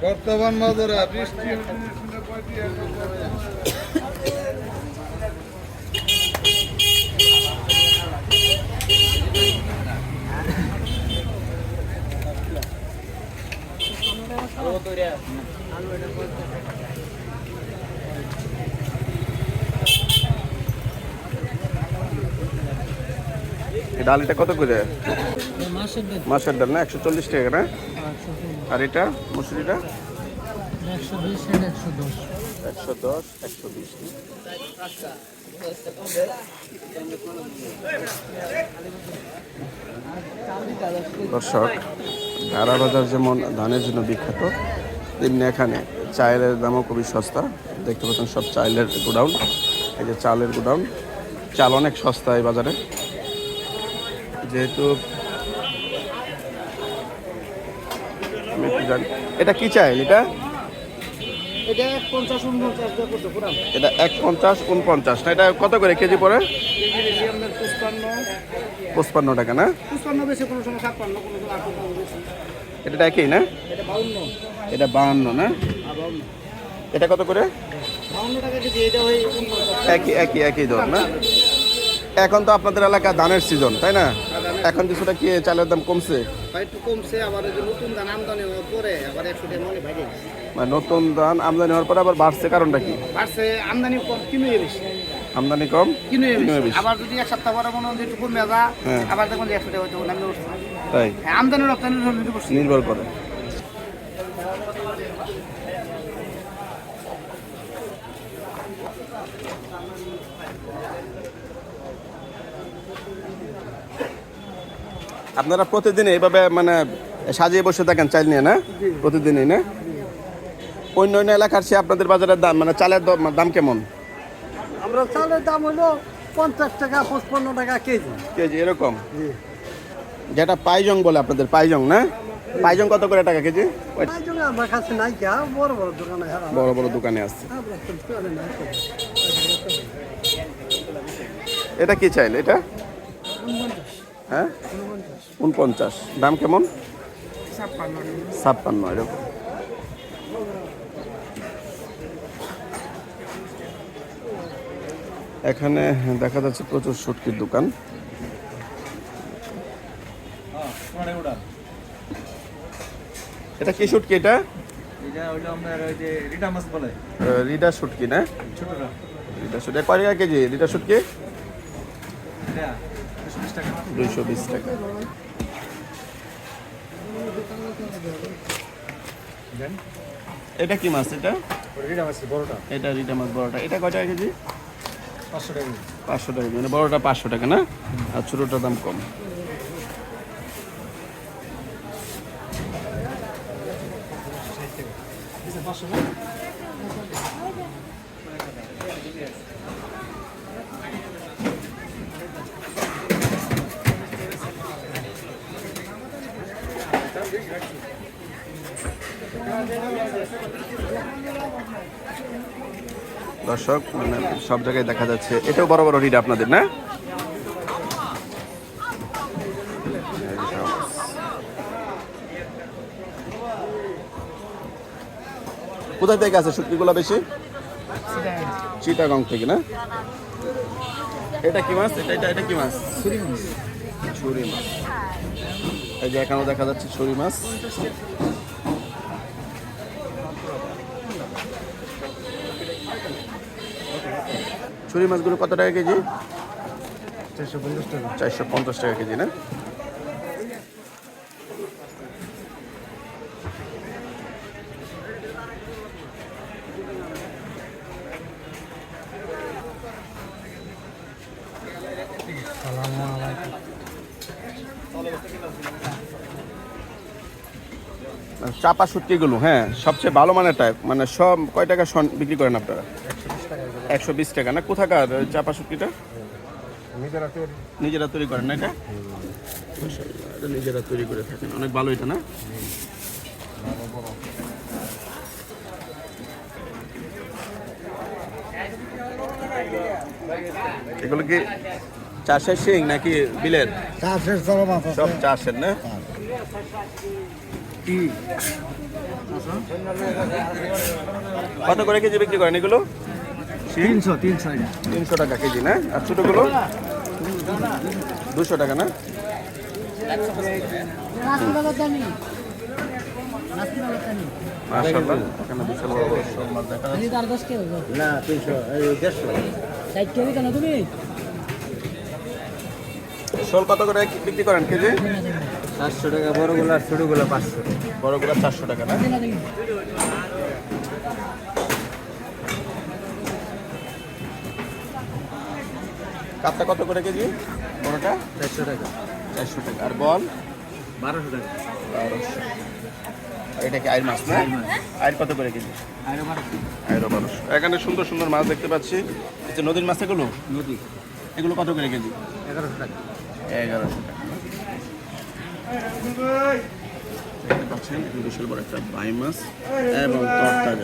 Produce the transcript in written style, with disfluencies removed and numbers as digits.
বর্তমান বাজারে বৃষ্টি ডালটা কত করে? মাছের ডাল না 140 টাকা না? আর এটা মুসুরিটা 120 110 110 120। দর্শক, ঢারা বাজার যেমন ধানের জন্য বিখ্যাত, তেমনি এখানে চালের দামও খুবই সস্তা। দেখতে পাচ্ছেন সব চালের গোডাউন। এই যে চালের গোডাউন, চাল অনেক সস্তা এই বাজারে। যেহেতু আমি একটু জানি এটা কি চাইল, এটা এটা 50 49 টাকা কত পুরান? এটা 150 49 না? এটা কত করে কেজি পড়ে? কেজি বেশি আমাদের 55 টাকা না? 55 বেশি, কোনো সময় 56, কোনো সময় 58 বেশি। এটা একই না? এটা 52। এটা 52 না? 52 এটা কত করে? 52 টাকা কেজি। এটা হয় 49। একই দর না? এখন তো আপনাদের এলাকা ধানের সিজন, তাই না? এখন কিছুটা কি চালের দাম কমছে? ভাই একটু কমছে, আবার এই যে নতুন ধান আমদানি হওয়ার পরে আবার 100 টাকা মনে ভাই গেছে। মানে নতুন ধান আমদানি হওয়ার পরে আবার বাড়ছে, কারণটা কি? বাড়ছে আমদানি কম, কিনে বেশি। আমদানি কম, কিনে কিনে বেশি। বেশি। আবার যদি এক সপ্তাহ পরে মনে হয় একটু কমে যা, হ্যাঁ। আবার দেখুন যে 100 টাকা হয়তো নামে উঠছে। তাই আমদানি রপ্তানির উপর নির্ভর করছে। নির্ভর করে। আপনারা প্রতিদিন এইভাবে মানে সাজিয়ে বসে থাকেন চাল নিয়ে, না? প্রতিদিনই না? অন্য অন্য এলাকার চেয়ে আপনাদের বাজারের দাম মানে চালের দাম কেমন? আমরা চালের দাম হলো 50 টাকা 55 টাকা কেজি। কেজি এরকম? যেটা পাইজং বলে আপনাদের, পাইজং না? পাইজং কত করে টাকা কেজি? আমার কাছে নাই, বড় বড় দোকানে বড় বড় দোকানে আছে। এটা কি চাইল এটা? হ্যাঁ 49। দাম কেমন? 56 এরকম। এখানে দেখা যাচ্ছে প্রচুর শুটকির দোকান। এটা কি শুটকি? এটা রিডা শুটকি না? রিডা শুটকি কয় টাকা কেজি? রিডা শুটকি 220 টাকা। এটা কি মাছ? এটা এটা রিডা মাছ বড়টা। এটা কয় টাকা কেজি? 500 টাকা। মানে বড়টা 500 টাকা না? আর ছোটটার দাম কম। দর্শক, মানে সব জায়গায় দেখা যাচ্ছে এটাও বড় বড় রিডা আপনাদের, না? কোথা থেকে আছে শুটকিগুলো বেশি? চিটাগাং থেকে না? এটা কি মাছ? এটা কি মাছ? ছুরি মাছ। এই যে এখানেও দেখা যাচ্ছে ছুরি মাছ। ছুরি মাছগুলো কত টাকা কেজি? 450 টাকা কেজি না? চাপা শুটকিগুলো, হ্যাঁ, সবচেয়ে ভালো মানের টাইপ, মানে সব কয় টাকা বিক্রি করেন আপনারা? 120 টাকা না? কোথাকার চাপা শুটকিটা? নিজেরা তৈরি করেন না? এটা নিজেরা তৈরি করে থাকেন, অনেক ভালো এটা না? এগুলো কি চাষের শিং নাকি বিলের? চাষের সব চাষের না? কি কত করে কেজি বিক্রি করেন এগুলো? 300 টাকা কেজি না? আর ছোটোগুলো 200 টাকা না? মাশাআল্লাহ, এখানে বিশাল বড় বড় সব মাছ দেখা যাচ্ছে। না 300 150 শোল কত করে বিক্রি করেন কেজি? 400 টাকা বড়গুলো আর ছোটগুলো 500 বড়গুলো 400 টাকা না? কাতলা কত করে কেজি? বড়টা 400 টাকা 400 টাকা। আর বল 1200 টাকা 1200। আর এটা কি আইর মাছ না? আইর কত করে কেজি? আর আইরও 1200। এখানে সুন্দর সুন্দর মাছ দেখতে পাচ্ছি। এই যে নদীর মাছ এগুলো, নদী এগুলো কত করে কেজি? 1100 টাকা 1100 টাকা। দেখতে পাচ্ছেন বিশাল বড় একটা বাই মাছ এবং তরতাজা